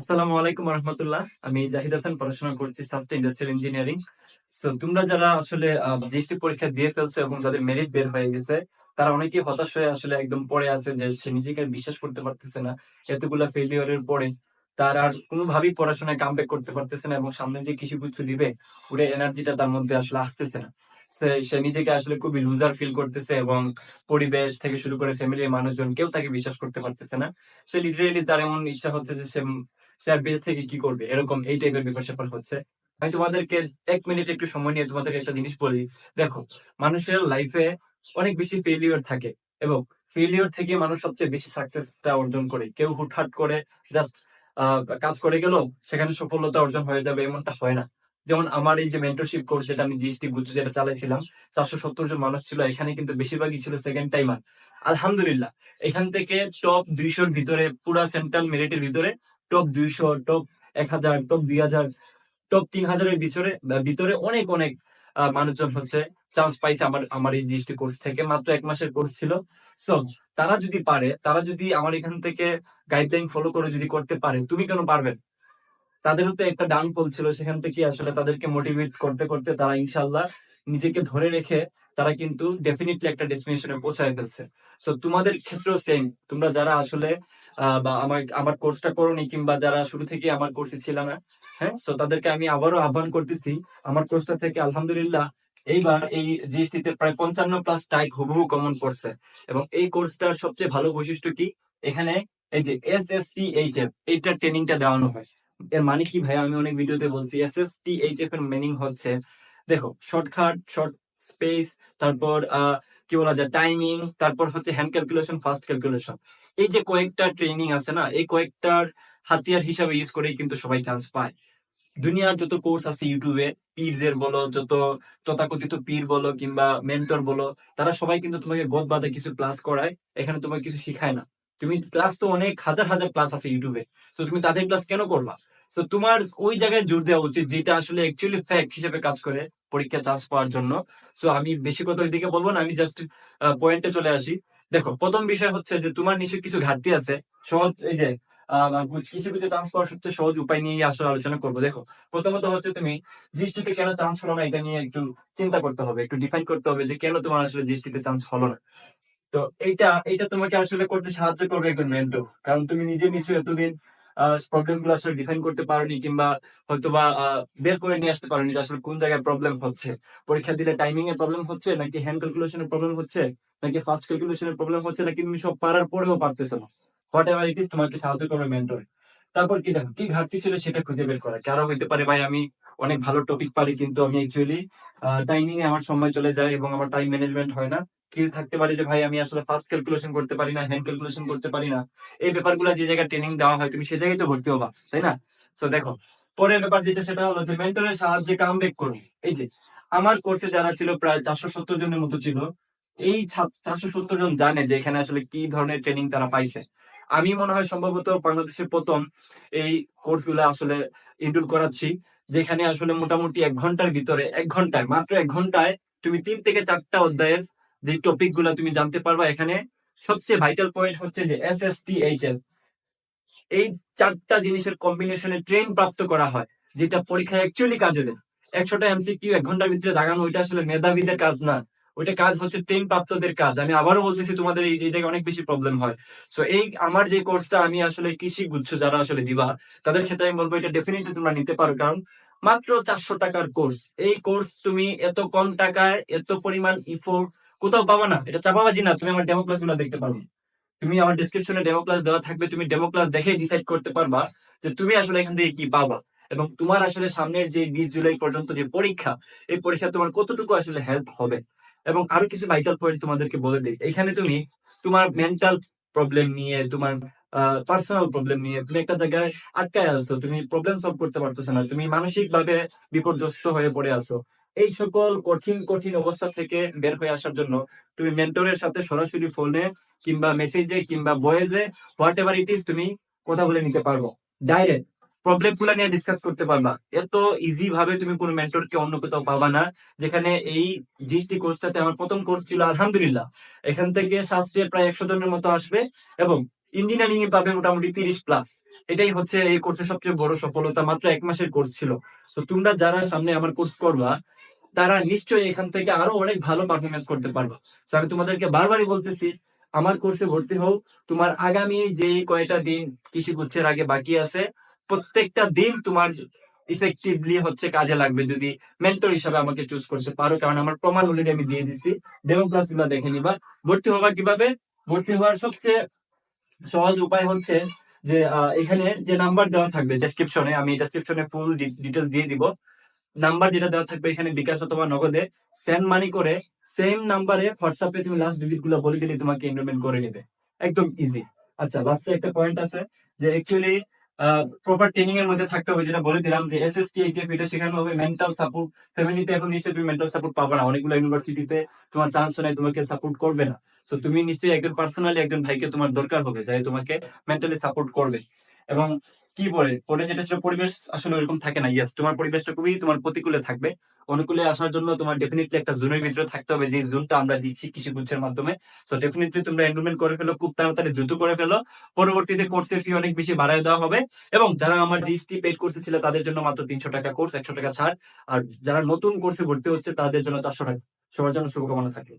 আসসালামু আলাইকুম রহমতুল্লাহ। আমি জাহিদ হাসান, পড়াশোনা করছি সাস্টেন ইন্ডাস্ট্রিয়াল ইঞ্জিনিয়ারিং। সো তোমরা যারা আসলে জিএসটি পরীক্ষা দিয়ে ফেলছে এবং যাদের মেরিট বের হয়ে গেছে, তারা অনেকেই হতাশ হয়ে আসলে একদম পড়ে আছে, যে সে নিজেকে আর বিশ্বাস করতে পারতেছে না। এতগুলা ফেলিওরের পরে তার আর কোনোভাবেই পড়াশোনায় কামব্যাক করতে পারতেছে না, এবং সামনে যে কিছু দিবে পুরো এনার্জিটা তার মধ্যে আসলে আসতেছে না। সে নিজেকে আসলে খুবই লুজার ফিল করতেছে, এবং পরিবেশ থেকে শুরু করে ফ্যামিলির মানুষজন কেউ তাকে বিশ্বাস করতে পারতেছে না। সে লিটারেলি, তার এমন ইচ্ছা হচ্ছে যে সে আর বেঁচে থেকে কি করবে, এরকম এই টাইপের ব্যাপার স্যাপার হচ্ছে। আমি তোমাদেরকে 1 মিনিট একটু সময় নিয়ে তোমাদেরকে একটা জিনিস বলি। দেখো, মানুষের লাইফে অনেক বেশি ফেলিওর থাকে, এবং ফেলিওর থেকে মানুষ সবচেয়ে বেশি সাকসেসটা অর্জন করে। কেউ হুটহাট করে জাস্ট কাজ করে গেল, সেখানে সফলতা অর্জন হয়ে যাবে এমনটা হয় না। যেমন আমার এই যে মেন্টরশিপ কোর্স, যেটা আমি জিএসটি গুচ্ছ যেটা চালাইছিলাম, 470 জন মানুষ ছিল, এখানে কিন্তু বেশিরভাগই ছিল সেকেন্ড টাইমার। আলহামদুলিল্লাহ, এখান থেকে টপ 200-র ভিতরে, পুরা সেন্ট্রাল মেরিটের ভিতরে টপ 200, টপ 1000, টপ 2000, টপ 3000-এর ভিতরে ভিতরে অনেক অনেক মানুষজন হচ্ছে চান্স পাইছে আমার আমার এই জিএসটি কোর্স থেকে। মাত্র 1 মাসের কোর্স ছিল। সো তারা যদি পারে, তারা যদি আমার এখান থেকে গাইডলাইন ফলো করে যদি করতে পারে, তুমি কেন পারবে না? তাদেরও তো একটা ডাউনফল ছিল, সেখান থেকে আসলে তাদেরকে মোটিভেট করতে করতে তারা ইনশাল্লাহ নিজেকে ধরে রেখে তারা কিন্তু ডেফিনেটলি একটা ডেস্টিনেশনে পৌঁছায় ফেলছে। সো তোমাদের ক্ষেত্রেও সেম। তোমরা যারা আসলে বা আমার আমার কোর্সটা করোনি, কিংবা যারা শুরু থেকে আমার কোর্সে ছিল না, হ্যাঁ, সো তাদেরকে আমি আবারও আহ্বান করতেছি। আমার কোর্সটা থেকে আলহামদুলিল্লাহ এইবার এই জিএসটি তে প্রায় 55+ টাইপ হুবহু কমন পড়ছে। এবং এই কোর্সটার সবচেয়ে ভালো বৈশিষ্ট্য কি, এখানে এই যে SSTHF এইটার ট্রেনিংটা দেওয়ানো হয়। এর মানে কি ভাই, আমি অনেক ভিডিওতে বলছি, SSTHF এর মিনিং হচ্ছে, দেখো, শর্টকাট, শর্ট স্পেস, তারপর কি বলা যায়, টাইমিং, তারপর হচ্ছে হ্যান্ড ক্যালকুলেশন, ফাস্ট ক্যালকুলেশন। এই যে কয়েকটা ট্রেনিং আছে না, এই কয়েকটার হাতিয়ার হিসাবে ইউজ করেই কিন্তু সবাই চান্স পায়। দুনিয়ার যত কোর্স আছে ইউটিউবে, পীরদের বলো, যত তথাকথিত পীর বলো কিংবা মেন্টর বলো, তারা সবাই কিন্তু তোমাকে গদ বাঁধে কিছু ক্লাস করায়, এখানে তোমাকে কিছু শিখায় না। তুমি ক্লাস তো অনেক হাজার হাজার ক্লাস আছে ইউটিউবে, তো তুমি তাদের ক্লাস কেন করবা? তো তোমার ওই জায়গায় জোর দেওয়া উচিত, যেটা আসলে অ্যাকচুয়ালি ফ্যাক্ট হিসেবে কাজ করে পরীক্ষা চান্স পাওয়ার জন্য। সো আমি বেশি কথা ওইদিকে বলবো না, আমি জাস্ট পয়েন্টে চলে আসি। দেখো, প্রথম বিষয় হচ্ছে যে তোমার নিশ্চয়ই কিছু ঘাটতি আছে। সহজ এই যে কিছু কিছু চান্স পাওয়ার সবচেয়ে সহজ উপায় নিয়ে আসলে আলোচনা করবো। দেখো, প্রথমত হচ্ছে তুমি জিএসটিতে কেন চান্স হলো না, এটা নিয়ে একটু চিন্তা করতে হবে, একটু ডিফাইন করতে হবে যে কেন তোমার আসলে জিএসটিতে চান্স হলো না। তো এইটা এইটা তোমাকে আসলে করতে সাহায্য করবে একজন মেন্টর, কারণ তুমি নিজে নিশ্চয়ই এতদিন প্রবলেম গুলো আসলে ডিফাইন করতে পারোনি, কিংবা হয়তোবা বের করে নিয়ে আসতে পারোনি যে আসলে কোন জায়গায় প্রবলেম হচ্ছে। পরীক্ষা দিলে টাইমিং এর প্রবলেম হচ্ছে, নাকি হ্যান্ড ক্যালকুলেশনের প্রবলেম হচ্ছে, নাকি ফাস্ট ক্যালকুলেশনের প্রবলেম হচ্ছে, নাকি তুমি সব পারার পরেও পারতেছো না। হোয়াট এভার ইট ইস, তোমাকে সাহায্য করবে মেন্টর। তারপর কি, দেখো, কি ঘাটতি ছিল সেটা খুঁজে বের করা। কারো হইতে পারে, ভাই আমি অনেক ভালো টপিক পারি, কিন্তু আমি অ্যাকচুয়ালি টাইমিং এ আমার সময় চলে যায় এবং আমার টাইম ম্যানেজমেন্ট হয় না। কি থাকতে পারে যে, ভাই আমি আসলে ফাস্ট ক্যালকুলেশন করতে পারি না, হ্যান্ড ক্যালকুলেশন করতে পারি না। এই ব্যাপারগুলো যে জায়গায় ট্রেনিং দেওয়া হয়, তুমি সে জায়গায় তো ভর্তি হবা, তাই না? সো দেখো, পরের ব্যাপার যেটা, সেটা হলো যে মেন্টরের সাহায্যে কাম ব্যাক করুন। এই যে আমার কোর্সে যারা ছিল, প্রায় 470 জনের মতো ছিল। এই 470 জন জানে যে এখানে আসলে কি ধরনের ট্রেনিং তারা পাইছে। আমি মনে হয় সম্ভবত বাংলাদেশের প্রথম এই কোর্স গুলো আসলে ইনক্লুড করাচ্ছি, যেখানে আসলে মোটামুটি 1 ঘন্টার ভিতরে, 1 ঘন্টায়, মাত্র 1 ঘন্টায় তুমি 3 থেকে 4টা অধ্যায়ের যে টপিক গুলা তুমি জানতে পারবা। এখানে সবচেয়ে ভাইটাল পয়েন্ট হচ্ছে যে SSTHL, এই 4টা জিনিসের কম্বিনেশনে ট্রেন প্রাপ্ত করা হয়, যেটা পরীক্ষায় অ্যাকচুয়ালি কাজে দেয়। 100টা এমসিকিউ 1 ঘন্টার ভিতরে দাগানো, ওইটা আসলে মেধাবীদের কাজ না, ওইটা কাজ হচ্ছে ট্রেন প্রাপ্তদের কাজ। আমি আবারও বলতেছি, তোমাদের এই জায়গায় অনেক বেশি প্রবলেম হয়। সো এই আমার যে কোর্সটা আমি আসলে কৃষি গুচ্ছ যারা আসলে দিবা, তাদের ক্ষেত্রে আমি বলবো এটা ডেফিনেটলি তোমরা নিতে পারো, কারণ মাত্র 400 টাকার কোর্স। এই কোর্স তুমি এত কম টাকায় এত পরিমাণ ইফোর্ট কোথাও পাবা না। এটা চাপাবাজি না, তুমি আমার ডেমো ক্লাস গুলো দেখতে পারো। তুমি আমার ডিসক্রিপশনে ডেমো ক্লাস দেওয়া থাকবে, তুমি ডেমো ক্লাস দেখে ডিসাইড করতে পারবা যে তুমি আসলে এখান থেকে কি পাবা, এবং তোমার আসলে সামনের যে 20 জুলাই পর্যন্ত যে পরীক্ষা, এই পরীক্ষা তোমার কতটুকু আসলে হেল্প হবে। এবং আরো কিছু ভাইটাল পয়েন্ট তোমাদেরকে বলে দিই, এখানে তুমি তোমার মেন্টাল প্রবলেম নিয়ে, তোমার পার্সোনাল প্রবলেম নিয়ে তুমি একটা জায়গায় আটকায় আছো, তুমি প্রবলেম সলভ করতে পারতেছো না, তুমি মানসিক ভাবে বিপর্যস্ত হয়ে পড়ে আছো, এই সকল কঠিন কঠিন অবস্থা থেকে বের হয়ে আসার জন্য তুমি মেন্টরের সাথে সরাসরি ফোনে কিংবা মেসেজে কিংবা ভয়েসে, হোয়াট এভার ইট ইজ, তুমি কথা বলে নিতে পারবো। ডাইরেক্ট প্রবলেম গুলা নিয়ে ডিসকাস করতে পারবা। এত ইজি ভাবে তুমি কোনো মেন্টরকে অন্য কোথাও পাবা না। যেখানে এই জিএসটি কোর্সটাতে আমার প্রথম কোর্স ছিল, আলহামদুলিল্লাহ, এখান থেকে শাস্ত্রে প্রায় 100 জনের মতো আসবে, এবং ইঞ্জিনিয়ারিং এ পাবে মোটামুটি 30+। এটাই হচ্ছে এই কোর্সের সবচেয়ে বড় সফলতা। মাত্র 1 মাসের কোর্স ছিল। তো তোমরা যারা সামনে আমার কোর্স করবা, তারা নিশ্চয়ই এখান থেকে আরো অনেক ভালো পারফরমেন্স করতে পারবা। তো আমি তোমাদেরকে বারবারই বলতেছি, আমার কোর্সে ভর্তি হও। তোমার আগামী যে কয়টা দিন কৃষি গুচ্ছের আগে বাকি আছে, প্রত্যেকটা দিন তোমার ইফেক্টিভলি হচ্ছে কাজে লাগবে যদি মেন্টর হিসাবে আমাকে চুজ করতে পারো। কারণ আমার প্রমাণ অলরেডি আমি দিয়ে দিছি। ডেমো ক্লাস গুলো দেখে নিবা। ভর্তি হবা কিভাবে? ভর্তি হওয়ার সবচেয়ে সহজ উপায় হচ্ছে যে এখানে যে নাম্বার দেওয়া থাকবে ডেসক্রিপশনে, আমি ডেসক্রিপশনে ফুল ডিটেলস দিয়ে দিব। নাম্বার যেটা দেওয়া থাকবে এখানে বিকাশ অথবা নগদে সেন্ড মানি করে সেম নাম্বারে হোয়াটসঅ্যাপে তুমি লাস্ট ডিজিট গুলো বলে দিলে তোমাকে এনরোলমেন্ট করে নেবে। একদম ইজি। আচ্ছা, লাস্টে একটা পয়েন্ট আছে যে অ্যাকচুয়ালি প্রপার ট্রেনিং এর মধ্যে থাকতে হবে, যেটা বলে দিলাম যে এসএসটি এইচএফ এটা শেখানো হবে। মেন্টাল সাপোর্ট ফ্যামিলিতে এখন নিশ্চয়ই তুমি মেন্টাল সাপোর্ট পাবে না, অনেকগুলো ইউনিভার্সিটিতে তোমার চান্স নাই, তোমাকে সাপোর্ট করবে না। তো তুমি নিশ্চয়ই একজন পার্সোনালি একজন ভাইকে তোমার দরকার হবে যাই তোমাকে মেন্টালি সাপোর্ট করবে। এবং কি পরে পরে যেটা ছিল পরিবেশ আসলে ওরকম থাকে না। ইয়েস, তোমার পরিবেশটা খুবই তোমার প্রতিকূলে থাকবে। অনুকূলে আসার জন্য তোমার ডেফিনেটলি একটা জোনের ভিতরে থাকতে হবে, যে জোনটা আমরা দিচ্ছি কৃষি গুচ্ছের মাধ্যমে। সো ডেফিনেটলি তোমরা এনরোলমেন্ট করে ফেলো, খুব তাড়াতাড়ি দ্রুত করে ফেলো। পরবর্তীতে কোর্সের ফি অনেক বেশি বাড়ায় দেওয়া হবে। এবং যারা আমার জিএসটি পেড কোর্সে ছিল তাদের জন্য মাত্র 300 টাকা কোর্স, 100 টাকা ছাড়। আর যারা নতুন কোর্সে ভর্তি হচ্ছে তাদের জন্য 400 টাকা। সবার জন্য শুভকামনা থাকলো।